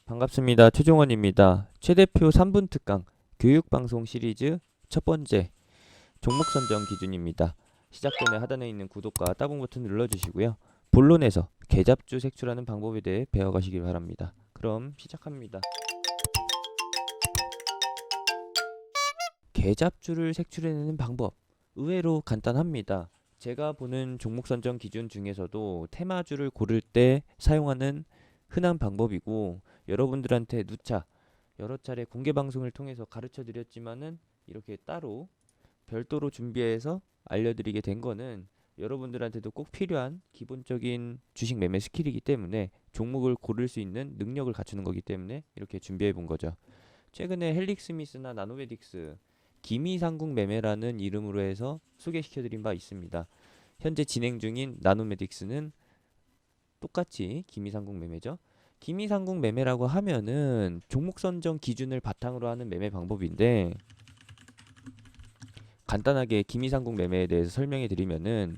반갑습니다. 최종원입니다. 최대표 3분 특강 교육방송 시리즈 첫 번째 종목 선정 기준입니다. 시작 전에 하단에 있는 구독과 따봉 버튼 눌러주시고요. 본론에서 계잡주 색출하는 방법에 대해 배워가시길 바랍니다. 그럼 시작합니다. 계잡주를 색출해내는 방법 의외로 간단합니다. 제가 보는 종목 선정 기준 중에서도 테마주를 고를 때 사용하는 흔한 방법이고, 여러분들한테 누차 여러 차례 공개 방송을 통해서 가르쳐 드렸지만은 이렇게 따로 별도로 준비해서 알려드리게 된 거는 여러분들한테도 꼭 필요한 기본적인 주식 매매 스킬이기 때문에, 종목을 고를 수 있는 능력을 갖추는 거기 때문에 이렇게 준비해 본 거죠. 최근에 헬릭스미스나 나노메딕스 기미상궁 매매라는 이름으로 해서 소개시켜 드린 바 있습니다. 현재 진행 중인 나노메딕스는 똑같이 기미상궁 매매죠. 기미상궁 매매라고 하면은 종목 선정 기준을 바탕으로 하는 매매 방법인데, 간단하게 기미상궁 매매에 대해서 설명해 드리면은,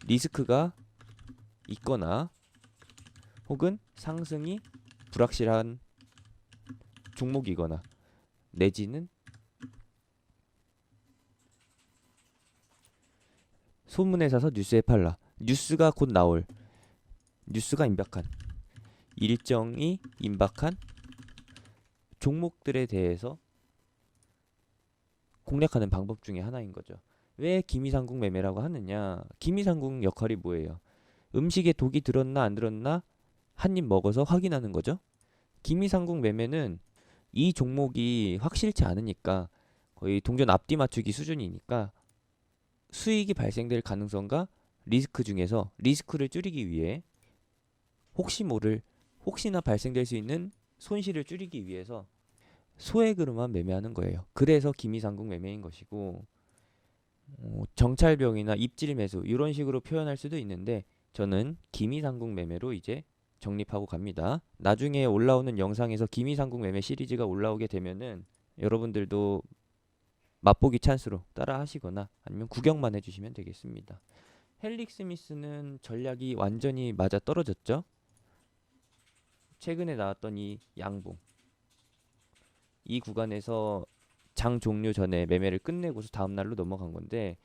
리스크가 있거나 혹은 상승이 불확실한 종목이거나, 내지는 소문에 사서 뉴스에 팔라, 뉴스가 곧 나올, 뉴스가 임박한, 일정이 임박한 종목들에 대해서 공략하는 방법 중에 하나인 거죠. 왜 기미상궁 매매라고 하느냐? 기미상궁 역할이 뭐예요? 음식에 독이 들었나 안 들었나 한 입 먹어서 확인하는 거죠. 기미상궁 매매는 이 종목이 확실치 않으니까, 거의 동전 앞뒤 맞추기 수준이니까 수익이 발생될 가능성과 리스크 중에서 리스크를 줄이기 위해, 혹시나 발생될 수 있는 손실을 줄이기 위해서 소액으로만 매매하는 거예요. 그래서 기미상궁 매매인 것이고, 정찰병이나 입질 매수 이런 식으로 표현할 수도 있는데, 저는 기미상궁 매매로 이제 정립하고 갑니다. 나중에 올라오는 영상에서 기미상궁 매매 시리즈가 올라오게 되면은 여러분들도 맛보기 찬스로 따라 하시거나 아니면 구경만 해주시면 되겠습니다. 헬릭스미스는 전략이 완전히 맞아 떨어졌죠. 최근에 나왔던 이 양봉, 이 구간에서 장 종료 전에 매매를 끝내고서 다음날로 넘어간 건데,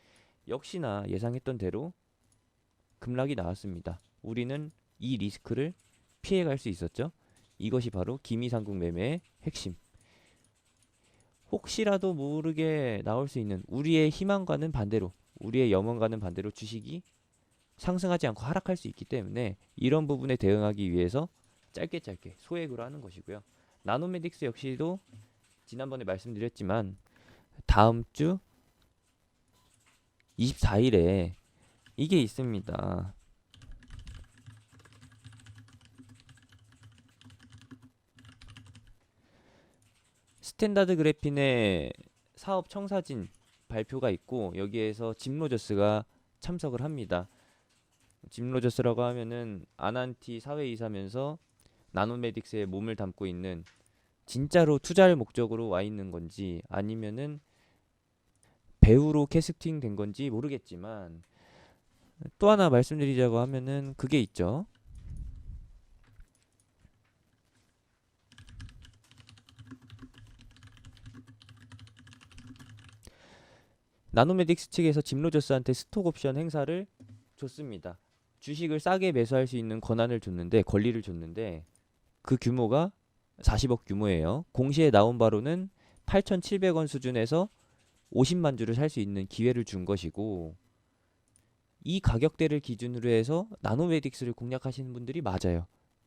역시나 예상했던 대로 급락이 나왔습니다. 우리는 이 리스크를 피해갈 수 있었죠. 이것이 바로 기미상궁 매매의 핵심. 혹시라도 모르게 나올 수 있는, 우리의 희망과는 반대로, 우리의 염원과는 반대로 주식이 상승하지 않고 하락할 수 있기 때문에, 이런 부분에 대응하기 위해서 짧게 소액으로 하는 것이고요. 나노메딕스 역시도 지난번에 말씀드렸지만 다음 주 24일에 이게 있습니다. 스탠다드 그래핀의 사업 청사진 발표가 있고, 여기에서 짐 로저스가 참석을 합니다. 짐 로저스라고 하면은 아난티 사회이사면서 나노메딕스에 몸을 담고 있는, 진짜로 투자를 목적으로 와 있는 건지 아니면은 배우로 캐스팅 된 건지 모르겠지만, 또 하나 말씀드리자고 하면은 그게 있죠. 나노메딕스 측에서 짐 로저스한테 스톡 옵션 행사를 줬습니다. 주식을 싸게 매수할 수 있는 권리를 줬는데 그 규모가 40억 규모예요. 공시에 나온 바로는 8,700원 수준에서 50만 주를 살 수 있는 기회를 준 것이고, 이 가격대를 기준으로 해서 나노메딕스를 공략하시는 분들이 맞아요.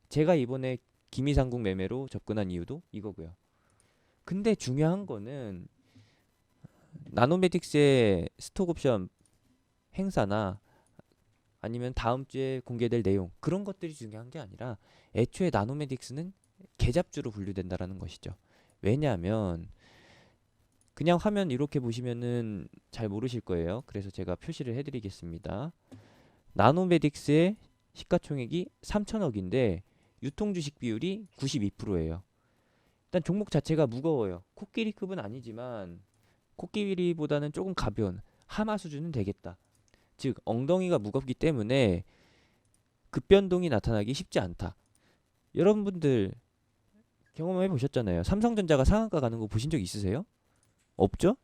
제가 이번에 기미상궁 매매로 접근한 이유도 이거고요. 근데 중요한 거는 나노메딕스의 스톡옵션 행사나 아니면 다음 주에 공개될 내용, 그런 것들이 중요한 게 아니라 애초에 나노메딕스는 계잡주로 분류된다라는 것이죠. 왜냐하면 그냥 화면 이렇게 보시면은 잘 모르실 거예요. 그래서 제가 표시를 해드리겠습니다. 나노메딕스의 시가총액이 3천억인데 유통주식 비율이 92%예요. 일단 종목 자체가 무거워요. 코끼리급은 아니지만 코끼리보다는 조금 가벼운 하마 수준은 되겠다. 즉 엉덩이가 무겁기 때문에 급변동이 나타나기 쉽지 않다. 여러분들 경험해 보셨잖아요. 삼성전자가 상한가 가는 거 보신 적 있으세요? 없죠?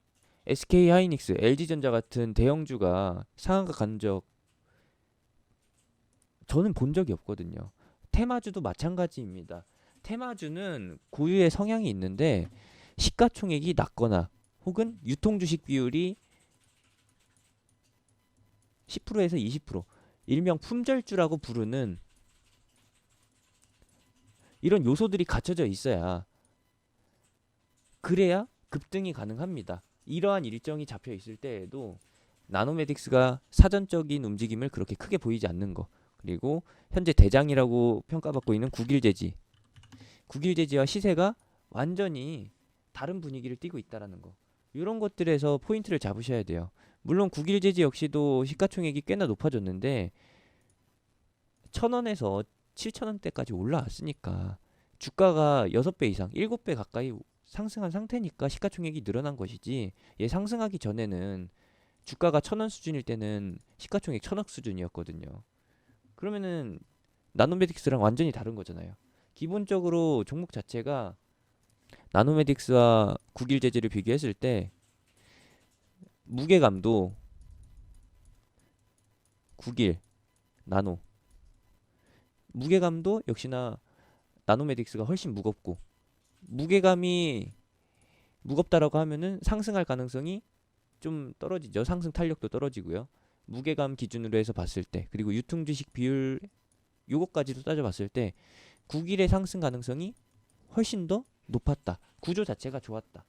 SK하이닉스, LG전자 같은 대형주가 상한가 간 적 저는 본 적이 없거든요. 테마주도 마찬가지입니다. 테마주는 고유의 성향이 있는데 시가총액이 낮거나 혹은 유통주식 비율이 10%에서 20%, 일명 품절주라고 부르는 이런 요소들이 갖춰져 있어야 그래야 급등이 가능합니다. 이러한 일정이 잡혀 있을 때에도 나노메딕스가 사전적인 움직임을 그렇게 크게 보이지 않는 거, 그리고 현재 대장이라고 평가받고 있는 국일제지와 시세가 완전히 다른 분위기를 띠고 있다라는 거, 이런 것들에서 포인트를 잡으셔야 돼요. 물론 국일제지 역시도 시가총액이 꽤나 높아졌는데 1,000원에서 7,000원대까지 올라왔으니까 주가가 6배 이상, 7배 가까이 상승한 상태니까 시가총액이 늘어난 것이지, 얘 상승하기 전에는 주가가 1,000원 수준일 때는 시가총액 1,000억 수준이었거든요. 그러면은 나노메딕스랑 완전히 다른 거잖아요. 기본적으로 종목 자체가 나노메딕스와 국일제지를 비교했을 때 무게감도 국일, 나노, 무게감도 역시나 나노메딕스가 훨씬 무겁고, 무게감이 무겁다라고 하면은 상승할 가능성이 좀 떨어지죠. 상승 탄력도 떨어지고요. 무게감 기준으로 해서 봤을 때, 그리고 유통주식 비율 요것까지도 따져봤을 때 국일의 상승 가능성이 훨씬 더 높았다. 구조 자체가 좋았다.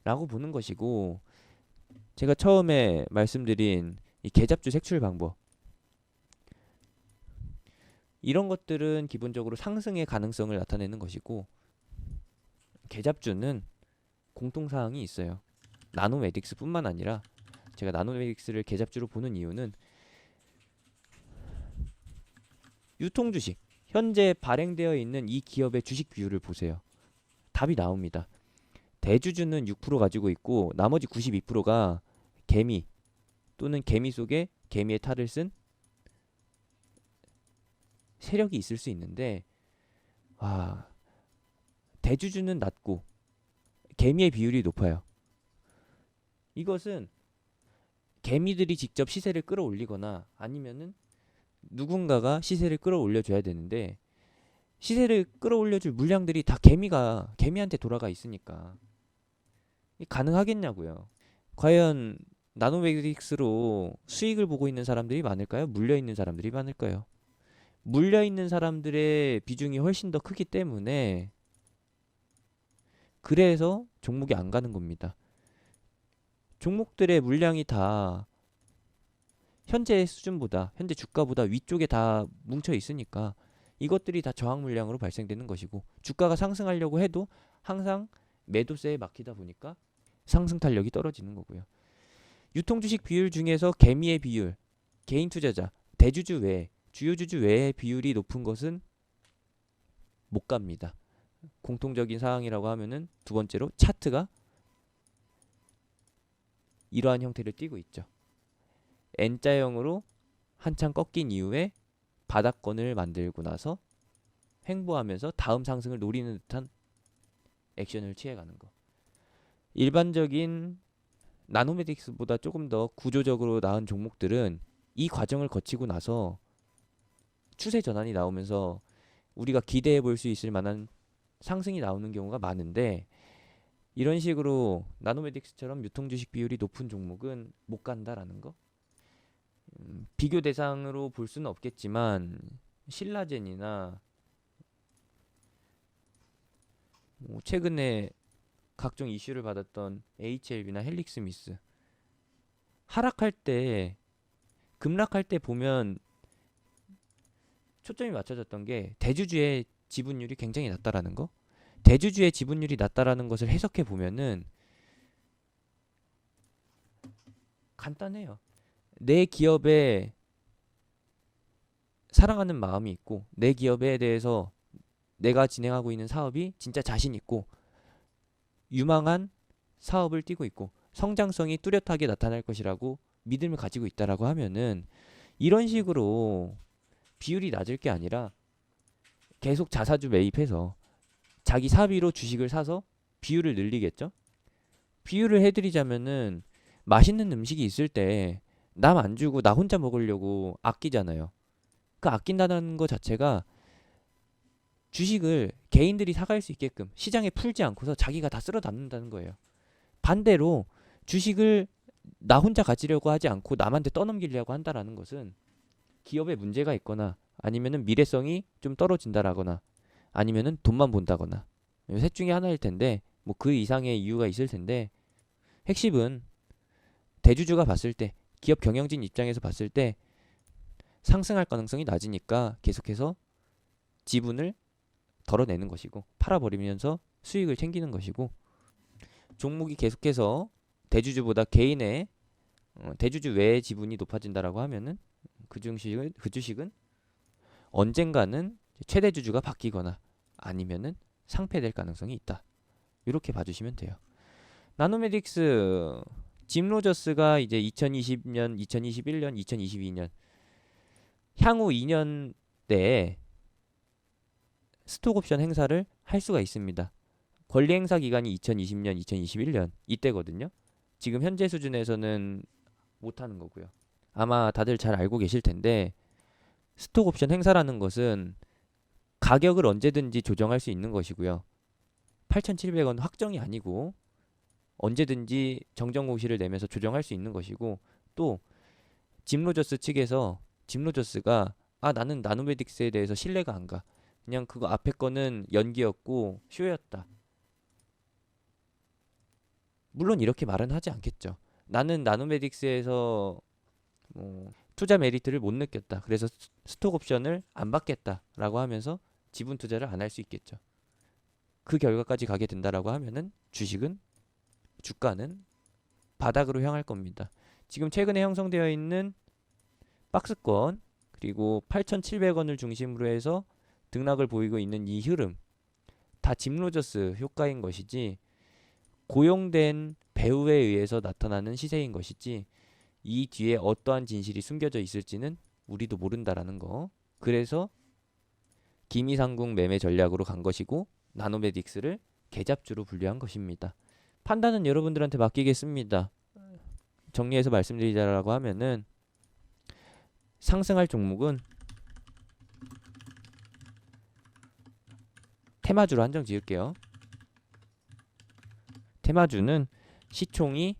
라고 보는 것이고, 제가 처음에 말씀드린 이 계잡주 색출 방법, 이런 것들은 기본적으로 상승의 가능성을 나타내는 것이고, 계잡주는 공통사항이 있어요. 나노메딕스 뿐만 아니라, 제가 나노메딕스를 계잡주로 보는 이유는 유통주식, 현재 발행되어 있는 이 기업의 주식 비율을 보세요. 답이 나옵니다. 대주주는 6% 가지고 있고 나머지 92%가 개미 또는 개미 속에 개미의 탈을 쓴 세력이 있을 수 있는데, 와, 대주주는 낮고 개미의 비율이 높아요. 이것은 개미들이 직접 시세를 끌어올리거나 아니면은 누군가가 시세를 끌어올려줘야 되는데, 시세를 끌어올려줄 물량들이 다 개미한테 돌아가 있으니까 가능하겠냐고요. 과연 나노메딕스로 수익을 보고 있는 사람들이 많을까요? 물려 있는 사람들이 많을까요? 물려 있는 사람들의 비중이 훨씬 더 크기 때문에, 그래서 종목이 안 가는 겁니다. 종목들의 물량이 다 현재 수준보다, 현재 주가보다 위쪽에 다 뭉쳐 있으니까 이것들이 다 저항 물량으로 발생되는 것이고, 주가가 상승하려고 해도 항상 매도세에 막히다 보니까 상승 탄력이 떨어지는 거고요. 유통주식 비율 중에서 개미의 비율, 개인 투자자, 대주주 외에, 주요주주 외의 비율이 높은 것은 못 갑니다. 공통적인 사항이라고 하면은 두 번째로 차트가 이러한 형태를 띠고 있죠. N자형으로 한참 꺾인 이후에 바닥권을 만들고 나서 횡보하면서 다음 상승을 노리는 듯한 액션을 취해가는 거. 일반적인 나노메딕스보다 조금 더 구조적으로 나은 종목들은 이 과정을 거치고 나서 추세 전환이 나오면서 우리가 기대해 볼 수 있을 만한 상승이 나오는 경우가 많은데, 이런 식으로 나노메딕스처럼 유통주식 비율이 높은 종목은 못 간다라는 거. 비교 대상으로 볼 수는 없겠지만 신라젠이나 뭐 최근에 각종 이슈를 받았던 HLB나 헬릭스미스, 하락할 때, 급락할 때 보면 초점이 맞춰졌던 게 대주주의 지분율이 굉장히 낮다라는 거. 대주주의 지분율이 낮다라는 것을 해석해 보면은 간단해요. 내 기업에 사랑하는 마음이 있고, 내 기업에 대해서 내가 진행하고 있는 사업이 진짜 자신 있고 유망한 사업을 띠고 있고 성장성이 뚜렷하게 나타날 것이라고 믿음을 가지고 있다라고 하면은, 이런 식으로 비율이 낮을 게 아니라 계속 자사주 매입해서 자기 사비로 주식을 사서 비율을 늘리겠죠. 비유를 해드리자면은 맛있는 음식이 있을 때 남 안 주고 나 혼자 먹으려고 아끼잖아요. 그 아낀다는 것 자체가 주식을 개인들이 사갈 수 있게끔 시장에 풀지 않고서 자기가 다 쓸어 담는다는 거예요. 반대로 주식을 나 혼자 가지려고 하지 않고 남한테 떠넘기려고 한다라는 것은 기업에 문제가 있거나 아니면은 미래성이 좀 떨어진다라거나 아니면은 돈만 본다거나 셋 중에 하나일 텐데 뭐 그 이상의 이유가 있을 텐데 핵심은 대주주가 봤을 때 기업 경영진 입장에서 봤을 때 상승할 가능성이 낮으니까 계속해서 지분을 덜어내는 것이고 팔아버리면서 수익을 챙기는 것이고 종목이 계속해서 대주주보다 개인의 대주주 외의 지분이 높아진다라고 하면은 그 주식은 언젠가는 최대 주주가 바뀌거나 아니면은 상폐될 가능성이 있다. 이렇게 봐주시면 돼요. 나노메딕스 짐 로저스가 이제 2020년, 2021년, 2022년 향후 2년 내에 스톡 옵션 행사를 할 수가 있습니다. 권리 행사 기간이 2020년, 2021년 이때거든요. 지금 현재 수준에서는 못 하는 거고요. 아마 다들 잘 알고 계실 텐데 스톡 옵션 행사라는 것은 가격을 언제든지 조정할 수 있는 것이고요. 8,700원 확정이 아니고 언제든지 정정 공시를 내면서 조정할 수 있는 것이고 또 짐 로저스 측에서 짐 로저스가 나는 나노메딕스에 대해서 신뢰가 안 가. 그냥 그거 앞에 거는 연기였고 쇼였다. 물론 이렇게 말은 하지 않겠죠. 나는 나노메딕스에서 투자 메리트를 못 느꼈다. 그래서 스톡 옵션을 안 받겠다라고 하면서 지분 투자를 안 할 수 있겠죠. 그 결과까지 가게 된다라고 하면은 주가는 바닥으로 향할 겁니다. 지금 최근에 형성되어 있는 박스권 그리고 8,700원을 중심으로 해서 등락을 보이고 있는 이 흐름 다 짐 로저스 효과인 것이지 고용된 배우에 의해서 나타나는 시세인 것이지 이 뒤에 어떠한 진실이 숨겨져 있을지는 우리도 모른다라는 거. 그래서 기미상궁 매매 전략으로 간 것이고 나노메딕스를 계잡주로 분류한 것입니다. 판단은 여러분들한테 맡기겠습니다. 정리해서 말씀드리자라고 하면은 상승할 종목은 테마주로 한정 지을게요. 테마주는 시총이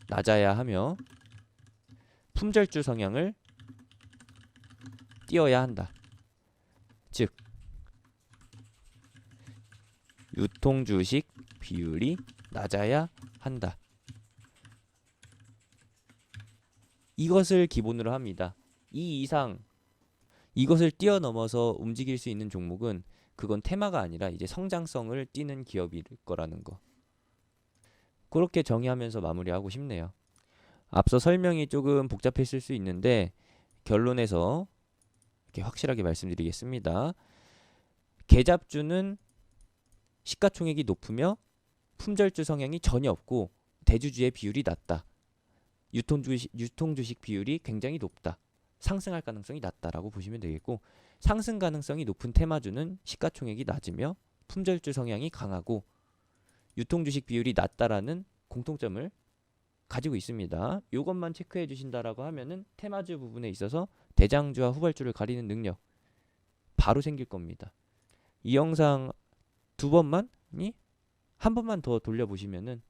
낮아야 하며 품절주 성향을 띄어야 한다. 즉 유통주식 비율이 낮아야 한다. 이것을 기본으로 합니다. 이 이상 이것을 뛰어넘어서 움직일 수 있는 종목은 그건 테마가 아니라 이제 성장성을 띠는 기업일 거라는 거. 그렇게 정의하면서 마무리하고 싶네요. 앞서 설명이 조금 복잡했을 수 있는데 결론에서 이렇게 확실하게 말씀드리겠습니다. 계잡주는 시가총액이 높으며 품절주 성향이 전혀 없고 대주주의 비율이 낮다. 유통주식 비율이 굉장히 높다. 상승할 가능성이 낮다라고 보시면 되겠고 상승 가능성이 높은 테마주는 시가총액이 낮으며 품절주 성향이 강하고 유통주식 비율이 낮다라는 공통점을 가지고 있습니다. 이것만 체크해 주신다라고 하면은 테마주 부분에 있어서 대장주와 후발주를 가리는 능력 바로 생길 겁니다. 이 영상 한 번만 더 돌려보시면은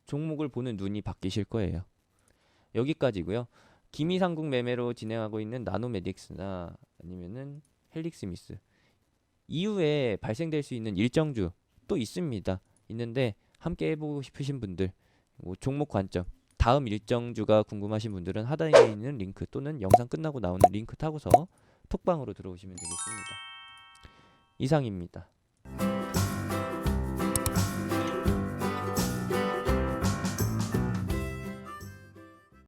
종목을 보는 눈이 바뀌실 거예요. 여기까지고요. 기미상궁 매매로 진행하고 있는 나노메딕스나 아니면은 헬릭스미스 이후에 발생될 수 있는 일정주 또 있습니다. 있는데 함께 해보고 싶으신 분들 종목 관점 다음 일정주가 궁금하신 분들은 하단에 있는 링크 또는 영상 끝나고 나오는 링크 타고서 톡방으로 들어오시면 되겠습니다. 이상입니다.